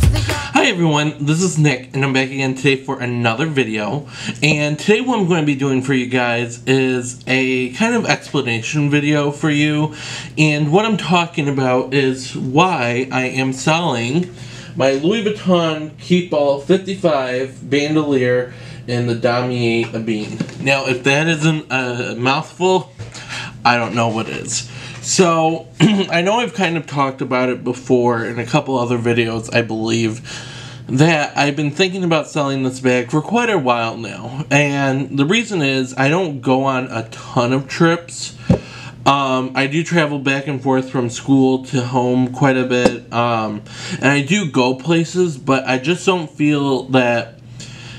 Hi everyone, this is Nick and I'm back again today for another video. And today what I'm going to be doing for you guys is a kind of explanation video for you. And what I'm talking about is why I am selling my Louis Vuitton Keepall 55 bandolier in the Damier Ebene. Now if that isn't a mouthful, I don't know what is. So, I know I've kind of talked about it before in a couple other videos, I believe, that I've been thinking about selling this bag for quite a while now. And the reason is, I don't go on a ton of trips. I do travel back and forth from school to home quite a bit. And I do go places, but I just don't feel that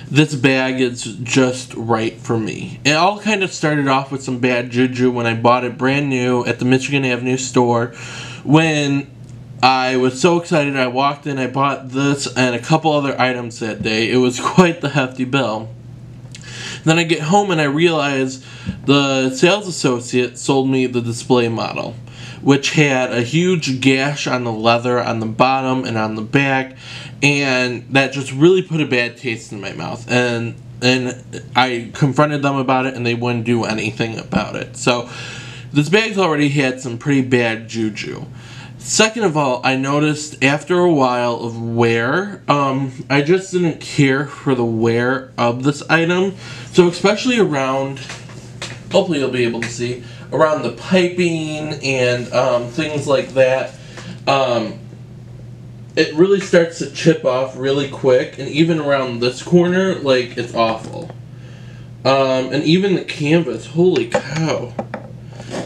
this bag is just right for me. It all kind of started off with some bad juju when I bought it brand new at the Michigan Avenue store. When I was so excited, I walked in, I bought this and a couple other items that day. It was quite the hefty bill. Then I get home and I realize the sales associate sold me the display model, which had a huge gash on the leather on the bottom and on the back, and that just really put a bad taste in my mouth. And I confronted them about it and they wouldn't do anything about it. So this bag's already had some pretty bad juju. Second of all, I noticed after a while of wear, I just didn't care for the wear of this item. So especially around, hopefully you'll be able to see, around the piping and things like that, it really starts to chip off really quick, and even around this corner, like, it's awful. And even the canvas, holy cow.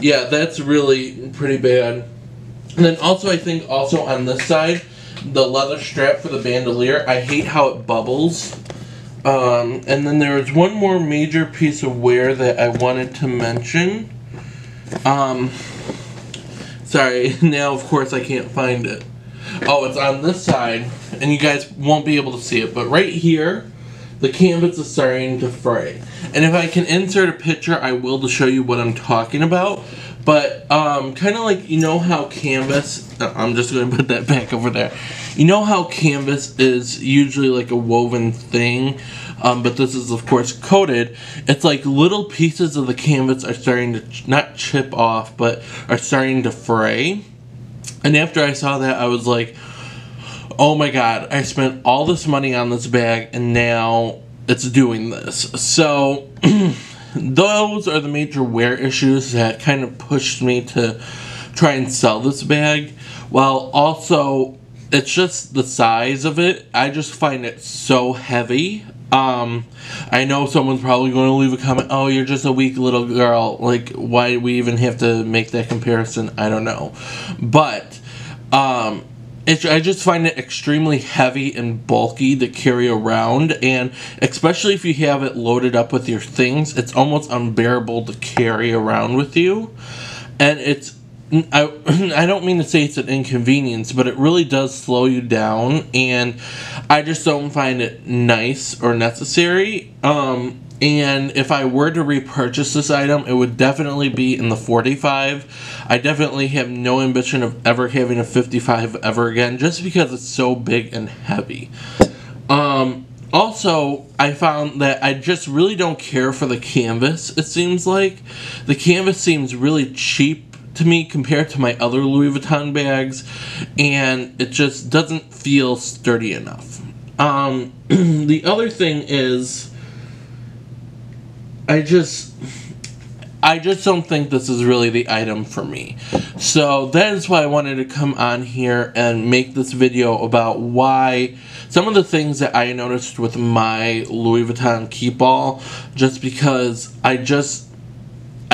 Yeah, that's really pretty bad. And then also, I think also on this side, the leather strap for the bandolier, I hate how it bubbles. And then there was one more major piece of wear that I wanted to mention. Sorry, now of course I can't find it. Oh, it's on this side, and you guys won't be able to see it, but right here, the canvas is starting to fray. And if I can insert a picture, I will to show you what I'm talking about. But, kind of like, you know how canvas, I'm just going to put that back over there. You know how canvas is usually like a woven thing, but this is of course coated. It's like little pieces of the canvas are starting to, not chip off, but are starting to fray. And after I saw that, I was like, oh my god, I spent all this money on this bag and now it's doing this. So, those are the major wear issues that kind of pushed me to try and sell this bag. While also, it's just the size of it. I just find it so heavy. I know someone's probably going to leave a comment, oh, you're just a weak little girl. Like, why do we even have to make that comparison? I don't know. But, I just find it extremely heavy and bulky to carry around, and especially if you have it loaded up with your things, it's almost unbearable to carry around with you. And it's, I don't mean to say it's an inconvenience, but it really does slow you down, and I just don't find it nice or necessary. And if I were to repurchase this item, it would definitely be in the 45. I definitely have no ambition of ever having a 55 ever again, just because it's so big and heavy. Also, I found that I just really don't care for the canvas, it seems like. The canvas seems really cheap to me compared to my other Louis Vuitton bags, and it just doesn't feel sturdy enough. The other thing is, I just don't think this is really the item for me. So that is why I wanted to come on here and make this video about why some of the things that I noticed with my Louis Vuitton Keepall, just because I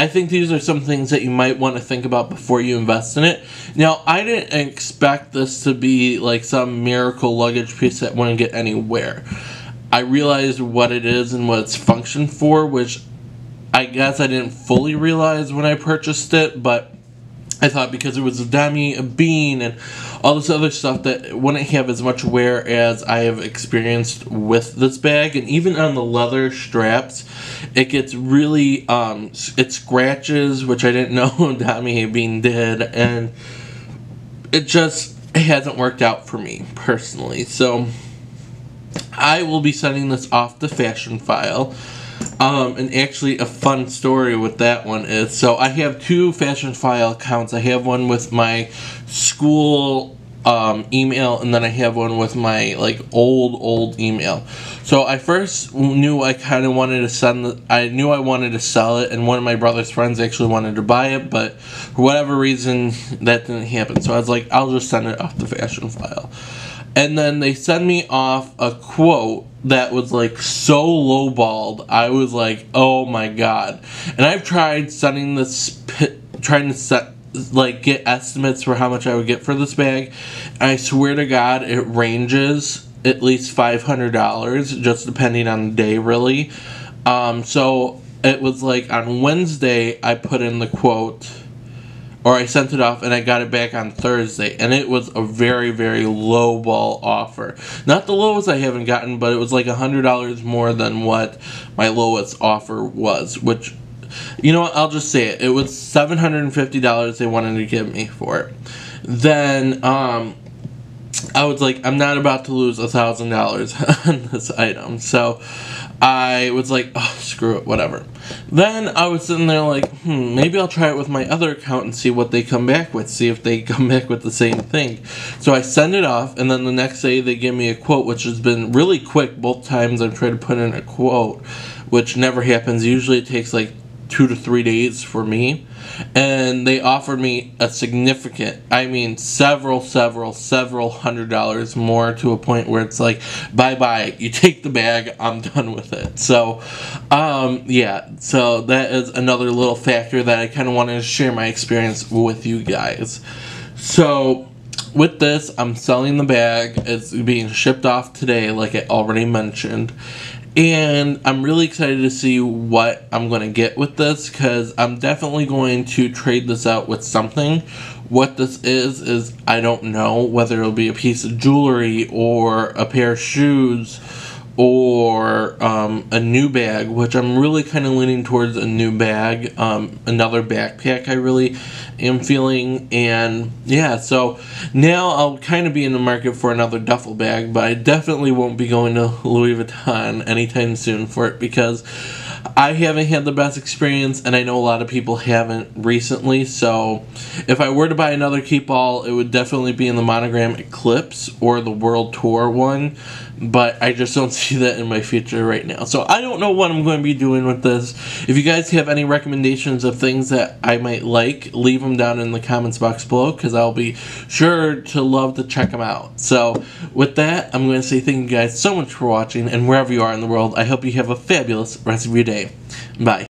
think these are some things that you might want to think about before you invest in it. Now, I didn't expect this to be like some miracle luggage piece that wouldn't get anywhere. I realized what it is and what it's function for, which I guess I didn't fully realize when I purchased it, but I thought because it was a Damier Ebene and all this other stuff that it wouldn't have as much wear as I have experienced with this bag. And even on the leather straps, it gets really, it scratches, which I didn't know Damier Ebene did, and it just, it hasn't worked out for me personally. So I will be sending this off to Fashion File. And actually a fun story with that one is, so I have 2 Fashion File accounts. I have one with my school email, and then I have one with my like old email. So I first knew I kind of wanted to I knew I wanted to sell it, and one of my brother's friends actually wanted to buy it, but for whatever reason that didn't happen. So I was like, I'll just send it off to Fashion File. And then they sent me off a quote that was like so lowballed. I was like, oh my god. And I've tried sending this, trying to set, like, get estimates for how much I would get for this bag. And I swear to God, it ranges at least $500, just depending on the day, really. So it was like on Wednesday, I put in the quote, or I sent it off, and I got it back on Thursday, and it was a very, very low ball offer. Not the lowest I haven't gotten, but it was like $100 more than what my lowest offer was, which, you know what, I'll just say it. It was $750 they wanted to give me for it. Then, I was like, I'm not about to lose $1,000 on this item, so I was like, oh, screw it, whatever. Then I was sitting there like, maybe I'll try it with my other account and see what they come back with, see if they come back with the same thing. So I send it off, and then the next day they give me a quote, which has been really quick both times I've tried to put in a quote, which never happens. Usually it takes like 2 to 3 days for me. And they offered me a significant, I mean several $100s more, to a point where it's like, bye-bye, you take the bag, I'm done with it. So, yeah, so that is another little factor that I kind of wanted to share my experience with you guys. So, with this, I'm selling the bag. It's being shipped off today, like I already mentioned. And I'm really excited to see what I'm going to get with this, because I'm definitely going to trade this out with something. What this is I don't know, whether it'll be a piece of jewelry or a pair of shoes or a new bag, which I'm really kind of leaning towards a new bag, another backpack I really am feeling. And yeah, so now I'll kind of be in the market for another duffel bag, but I definitely won't be going to Louis Vuitton anytime soon for it, because I haven't had the best experience, and I know a lot of people haven't recently. So if I were to buy another Keepall, it would definitely be in the Monogram Eclipse or the World Tour one, but I just don't see that in my future right now. So I don't know what I'm going to be doing with this. If you guys have any recommendations of things that I might like, leave them down in the comments box below, because I'll be sure to love to check them out. So with that, I'm going to say thank you guys so much for watching, and wherever you are in the world, I hope you have a fabulous rest of your day. Bye.